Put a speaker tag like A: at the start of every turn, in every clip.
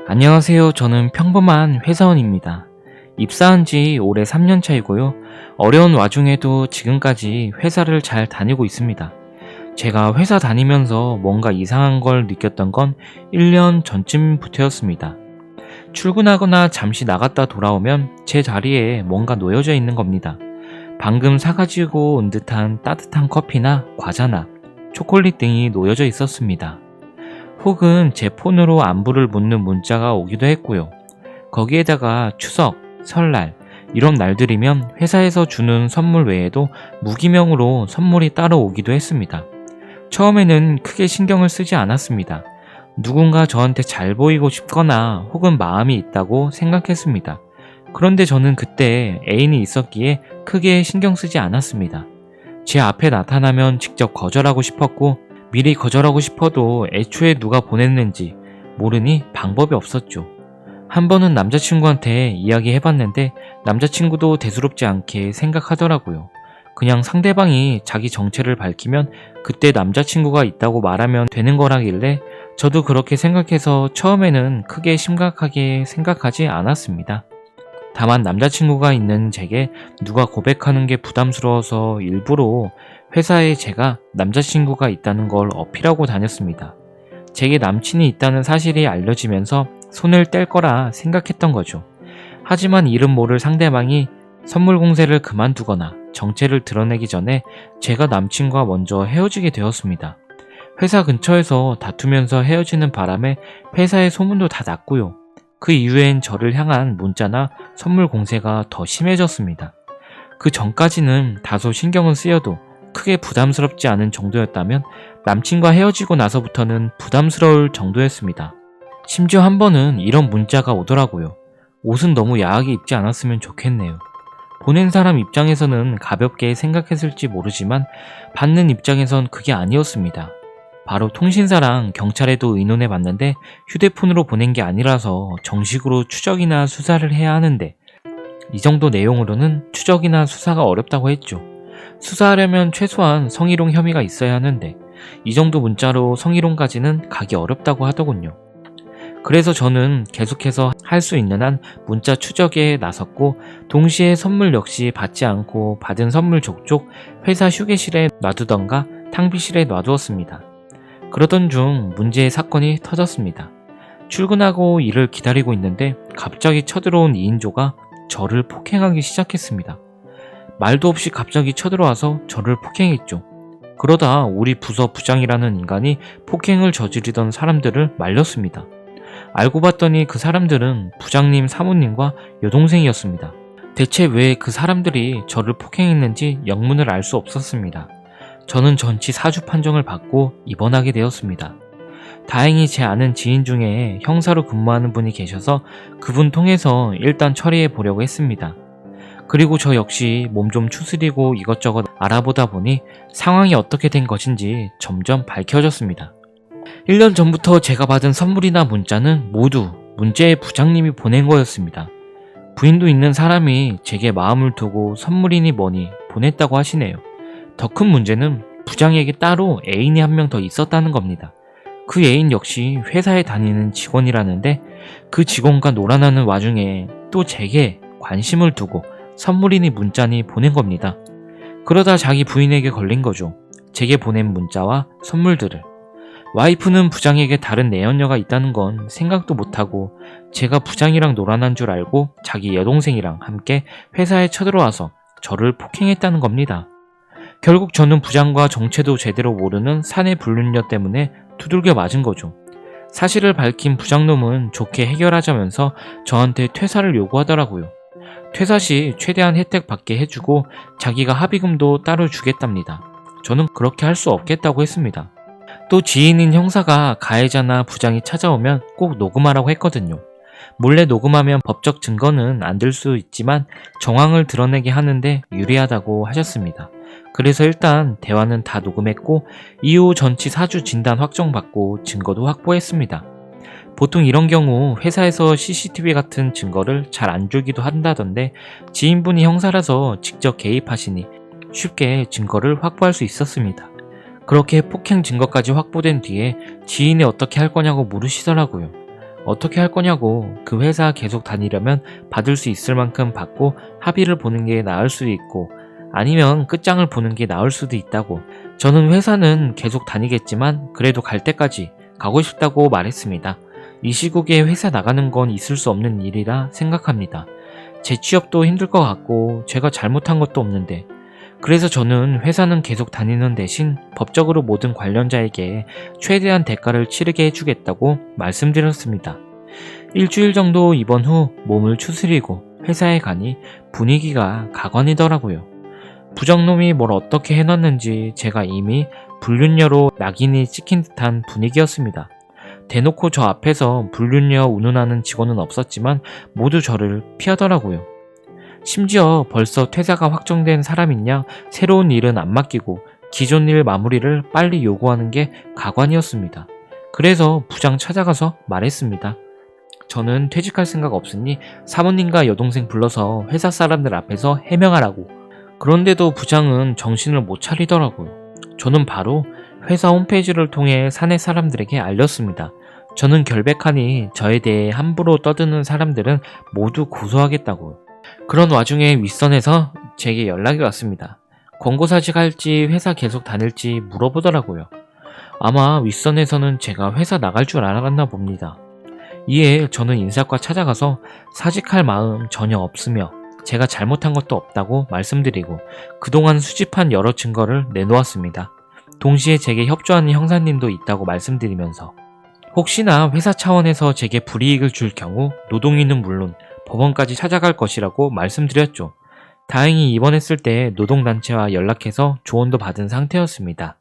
A: 안녕하세요. 저는 평범한 회사원입니다. 입사한 지 올해 3년 차이고요. 어려운 와중에도 지금까지 회사를 잘 다니고 있습니다. 제가 회사 다니면서 뭔가 이상한 걸 느꼈던 건 1년 전쯤부터였습니다. 출근하거나 잠시 나갔다 돌아오면 제 자리에 뭔가 놓여져 있는 겁니다. 방금 사가지고 온 듯한 따뜻한 커피나 과자나 초콜릿 등이 놓여져 있었습니다. 혹은 제 폰으로 안부를 묻는 문자가 오기도 했고요. 거기에다가 추석, 설날, 이런 날들이면 회사에서 주는 선물 외에도 무기명으로 선물이 따로 오기도 했습니다. 처음에는 크게 신경을 쓰지 않았습니다. 누군가 저한테 잘 보이고 싶거나 혹은 마음이 있다고 생각했습니다. 그런데 저는 그때 애인이 있었기에 크게 신경 쓰지 않았습니다. 제 앞에 나타나면 직접 거절하고 싶었고 미리 거절하고 싶어도 애초에 누가 보냈는지 모르니 방법이 없었죠. 한 번은 남자친구한테 이야기해봤는데 남자친구도 대수롭지 않게 생각하더라고요. 그냥 상대방이 자기 정체를 밝히면 그때 남자친구가 있다고 말하면 되는 거라길래 저도 그렇게 생각해서 처음에는 크게 심각하게 생각하지 않았습니다. 다만 남자친구가 있는 제게 누가 고백하는 게 부담스러워서 일부러 회사에 제가 남자친구가 있다는 걸 어필하고 다녔습니다. 제게 남친이 있다는 사실이 알려지면서 손을 뗄 거라 생각했던 거죠. 하지만 이름 모를 상대방이 선물 공세를 그만두거나 정체를 드러내기 전에 제가 남친과 먼저 헤어지게 되었습니다. 회사 근처에서 다투면서 헤어지는 바람에 회사의 소문도 다 났고요. 그 이후엔 저를 향한 문자나 선물 공세가 더 심해졌습니다. 그 전까지는 다소 신경은 쓰여도 크게 부담스럽지 않은 정도였다면 남친과 헤어지고 나서부터는 부담스러울 정도였습니다. 심지어 한 번은 이런 문자가 오더라고요. 옷은 너무 야하게 입지 않았으면 좋겠네요. 보낸 사람 입장에서는 가볍게 생각했을지 모르지만 받는 입장에선 그게 아니었습니다. 바로 통신사랑 경찰에도 의논해 봤는데 휴대폰으로 보낸 게 아니라서 정식으로 추적이나 수사를 해야 하는데 이 정도 내용으로는 추적이나 수사가 어렵다고 했죠. 수사하려면 최소한 성희롱 혐의가 있어야 하는데 이 정도 문자로 성희롱까지는 가기 어렵다고 하더군요. 그래서 저는 계속해서 할 수 있는 한 문자 추적에 나섰고 동시에 선물 역시 받지 않고 받은 선물 족족 회사 휴게실에 놔두던가 탕비실에 놔두었습니다. 그러던 중 문제의 사건이 터졌습니다. 출근하고 일을 기다리고 있는데 갑자기 쳐들어온 2인조가 저를 폭행하기 시작했습니다. 말도 없이 갑자기 쳐들어와서 저를 폭행했죠. 그러다 우리 부서 부장이라는 인간이 폭행을 저지르던 사람들을 말렸습니다. 알고 봤더니 그 사람들은 부장님 사모님과 여동생이었습니다. 대체 왜 그 사람들이 저를 폭행했는지 영문을 알 수 없었습니다. 저는 전치 사주 판정을 받고 입원하게 되었습니다. 다행히 제 아는 지인 중에 형사로 근무하는 분이 계셔서 그분 통해서 일단 처리해 보려고 했습니다. 그리고 저 역시 몸 좀 추스리고 이것저것 알아보다 보니 상황이 어떻게 된 것인지 점점 밝혀졌습니다. 1년 전부터 제가 받은 선물이나 문자는 모두 문제의 부장님이 보낸 거였습니다. 부인도 있는 사람이 제게 마음을 두고 선물이니 뭐니 보냈다고 하시네요. 더 큰 문제는 부장에게 따로 애인이 한 명 더 있었다는 겁니다. 그 애인 역시 회사에 다니는 직원이라는데 그 직원과 놀아나는 와중에 또 제게 관심을 두고 선물이니 문자니 보낸 겁니다. 그러다 자기 부인에게 걸린 거죠. 제게 보낸 문자와 선물들을. 와이프는 부장에게 다른 내연녀가 있다는 건 생각도 못하고 제가 부장이랑 놀아난 줄 알고 자기 여동생이랑 함께 회사에 쳐들어와서 저를 폭행했다는 겁니다. 결국 저는 부장과 정체도 제대로 모르는 사내 불륜녀 때문에 두들겨 맞은 거죠. 사실을 밝힌 부장놈은 좋게 해결하자면서 저한테 퇴사를 요구하더라고요. 퇴사 시 최대한 혜택 받게 해주고 자기가 합의금도 따로 주겠답니다. 저는 그렇게 할 수 없겠다고 했습니다. 또 지인인 형사가 가해자나 부장이 찾아오면 꼭 녹음하라고 했거든요. 몰래 녹음하면 법적 증거는 안 될 수 있지만 정황을 드러내게 하는데 유리하다고 하셨습니다. 그래서 일단 대화는 다 녹음했고 이후 전치 사주 진단 확정받고 증거도 확보했습니다. 보통 이런 경우 회사에서 CCTV 같은 증거를 잘 안 주기도 한다던데 지인분이 형사라서 직접 개입하시니 쉽게 증거를 확보할 수 있었습니다. 그렇게 폭행 증거까지 확보된 뒤에 지인이 어떻게 할 거냐고 물으시더라고요. 어떻게 할 거냐고. 그 회사 계속 다니려면 받을 수 있을 만큼 받고 합의를 보는 게 나을 수도 있고 아니면 끝장을 보는 게 나을 수도 있다고. 저는 회사는 계속 다니겠지만 그래도 갈 때까지 가고 싶다고 말했습니다. 이 시국에 회사 나가는 건 있을 수 없는 일이라 생각합니다. 제 취업도 힘들 것 같고 제가 잘못한 것도 없는데 그래서 저는 회사는 계속 다니는 대신 법적으로 모든 관련자에게 최대한 대가를 치르게 해주겠다고 말씀드렸습니다. 일주일 정도 입원 후 몸을 추스리고 회사에 가니 분위기가 가관이더라고요. 부장놈이 뭘 어떻게 해놨는지 제가 이미 불륜녀로 낙인이 찍힌 듯한 분위기였습니다. 대놓고 저 앞에서 불륜녀 운운하는 직원은 없었지만 모두 저를 피하더라고요. 심지어 벌써 퇴사가 확정된 사람이냐 새로운 일은 안 맡기고 기존 일 마무리를 빨리 요구하는 게 가관이었습니다. 그래서 부장 찾아가서 말했습니다. 저는 퇴직할 생각 없으니 사모님과 여동생 불러서 회사 사람들 앞에서 해명하라고. 그런데도 부장은 정신을 못 차리더라고요. 저는 바로 회사 홈페이지를 통해 사내 사람들에게 알렸습니다. 저는 결백하니 저에 대해 함부로 떠드는 사람들은 모두 고소하겠다고요. 그런 와중에 윗선에서 제게 연락이 왔습니다. 권고사직 할지 회사 계속 다닐지 물어보더라고요. 아마 윗선에서는 제가 회사 나갈 줄 알았나 봅니다. 이에 저는 인사과 찾아가서 사직할 마음 전혀 없으며 제가 잘못한 것도 없다고 말씀드리고 그동안 수집한 여러 증거를 내놓았습니다. 동시에 제게 협조하는 형사님도 있다고 말씀드리면서 혹시나 회사 차원에서 제게 불이익을 줄 경우 노동위는 물론 법원까지 찾아갈 것이라고 말씀드렸죠. 다행히 입원했을 때 노동단체와 연락해서 조언도 받은 상태였습니다.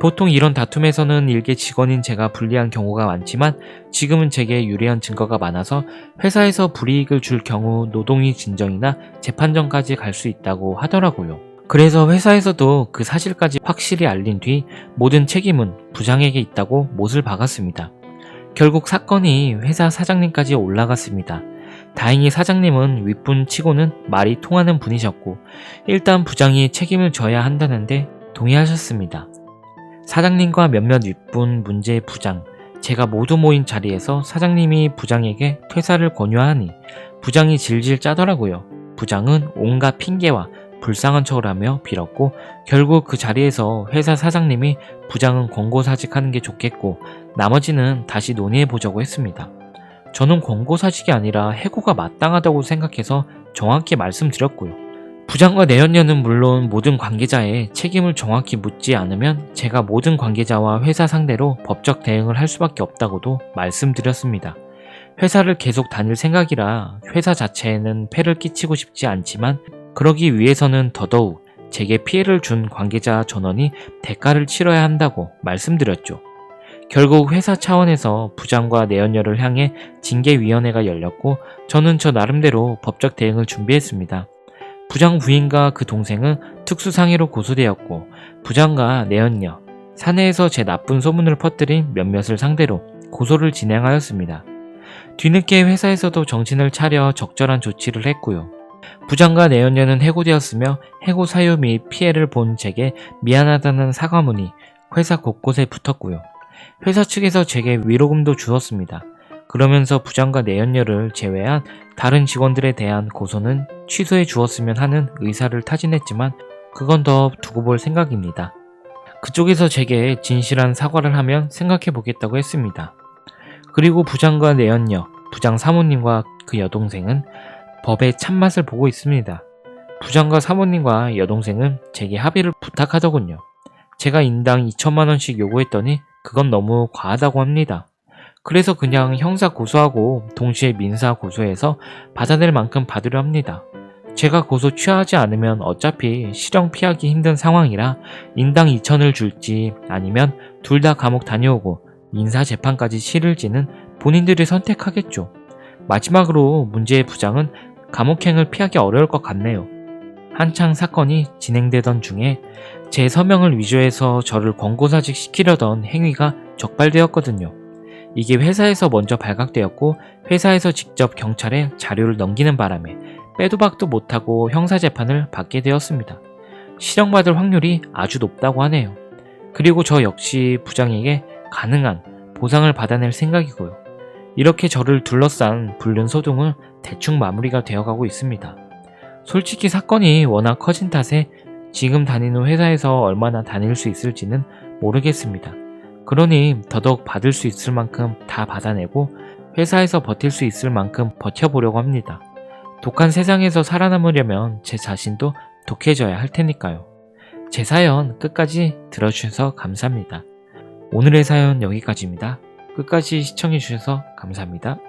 A: 보통 이런 다툼에서는 일개 직원인 제가 불리한 경우가 많지만 지금은 제게 유리한 증거가 많아서 회사에서 불이익을 줄 경우 노동위 진정이나 재판정까지 갈 수 있다고 하더라고요. 그래서 회사에서도 그 사실까지 확실히 알린 뒤 모든 책임은 부장에게 있다고 못을 박았습니다. 결국 사건이 회사 사장님까지 올라갔습니다. 다행히 사장님은 윗분 치고는 말이 통하는 분이셨고 일단 부장이 책임을 져야 한다는데 동의하셨습니다. 사장님과 몇몇 윗분 문제의 부장, 제가 모두 모인 자리에서 사장님이 부장에게 퇴사를 권유하니 부장이 질질 짜더라고요. 부장은 온갖 핑계와 불쌍한 척을 하며 빌었고 결국 그 자리에서 회사 사장님이 부장은 권고사직하는 게 좋겠고 나머지는 다시 논의해보자고 했습니다. 저는 권고사직이 아니라 해고가 마땅하다고 생각해서 정확히 말씀드렸고요. 부장과 내연녀는 물론 모든 관계자의 책임을 정확히 묻지 않으면 제가 모든 관계자와 회사 상대로 법적 대응을 할 수밖에 없다고도 말씀드렸습니다. 회사를 계속 다닐 생각이라 회사 자체에는 폐를 끼치고 싶지 않지만 그러기 위해서는 더더욱 제게 피해를 준 관계자 전원이 대가를 치러야 한다고 말씀드렸죠. 결국 회사 차원에서 부장과 내연녀를 향해 징계위원회가 열렸고 저는 저 나름대로 법적 대응을 준비했습니다. 부장 부인과 그 동생은 특수상해로 고소되었고 부장과 내연녀, 사내에서 제 나쁜 소문을 퍼뜨린 몇몇을 상대로 고소를 진행하였습니다. 뒤늦게 회사에서도 정신을 차려 적절한 조치를 했고요. 부장과 내연녀는 해고되었으며 해고 사유 및 피해를 본 제게 미안하다는 사과문이 회사 곳곳에 붙었고요. 회사 측에서 제게 위로금도 주었습니다. 그러면서 부장과 내연녀를 제외한 다른 직원들에 대한 고소는 취소해 주었으면 하는 의사를 타진했지만 그건 더 두고 볼 생각입니다. 그쪽에서 제게 진실한 사과를 하면 생각해 보겠다고 했습니다. 그리고 부장과 내연녀, 부장 사모님과 그 여동생은 법의 참맛을 보고 있습니다. 부장과 사모님과 여동생은 제게 합의를 부탁하더군요. 제가 인당 2천만원씩 요구했더니 그건 너무 과하다고 합니다. 그래서 그냥 형사 고소하고 동시에 민사 고소해서 받아낼 만큼 받으려 합니다. 제가 고소 취하지 않으면 어차피 실형 피하기 힘든 상황이라 인당 2천을 줄지 아니면 둘 다 감옥 다녀오고 민사 재판까지 치를지는 본인들이 선택하겠죠. 마지막으로 문제의 부장은 감옥행을 피하기 어려울 것 같네요. 한창 사건이 진행되던 중에 제 서명을 위조해서 저를 권고사직 시키려던 행위가 적발되었거든요. 이게 회사에서 먼저 발각되었고 회사에서 직접 경찰에 자료를 넘기는 바람에 빼도 박도 못하고 형사재판을 받게 되었습니다. 실형받을 확률이 아주 높다고 하네요. 그리고 저 역시 부장에게 가능한 보상을 받아낼 생각이고요. 이렇게 저를 둘러싼 불륜 소동은 대충 마무리가 되어가고 있습니다. 솔직히 사건이 워낙 커진 탓에 지금 다니는 회사에서 얼마나 다닐 수 있을지는 모르겠습니다. 그러니 더더욱 받을 수 있을 만큼 다 받아내고 회사에서 버틸 수 있을 만큼 버텨보려고 합니다. 독한 세상에서 살아남으려면 제 자신도 독해져야 할 테니까요. 제 사연 끝까지 들어주셔서 감사합니다. 오늘의 사연 여기까지입니다. 끝까지 시청해주셔서 감사합니다.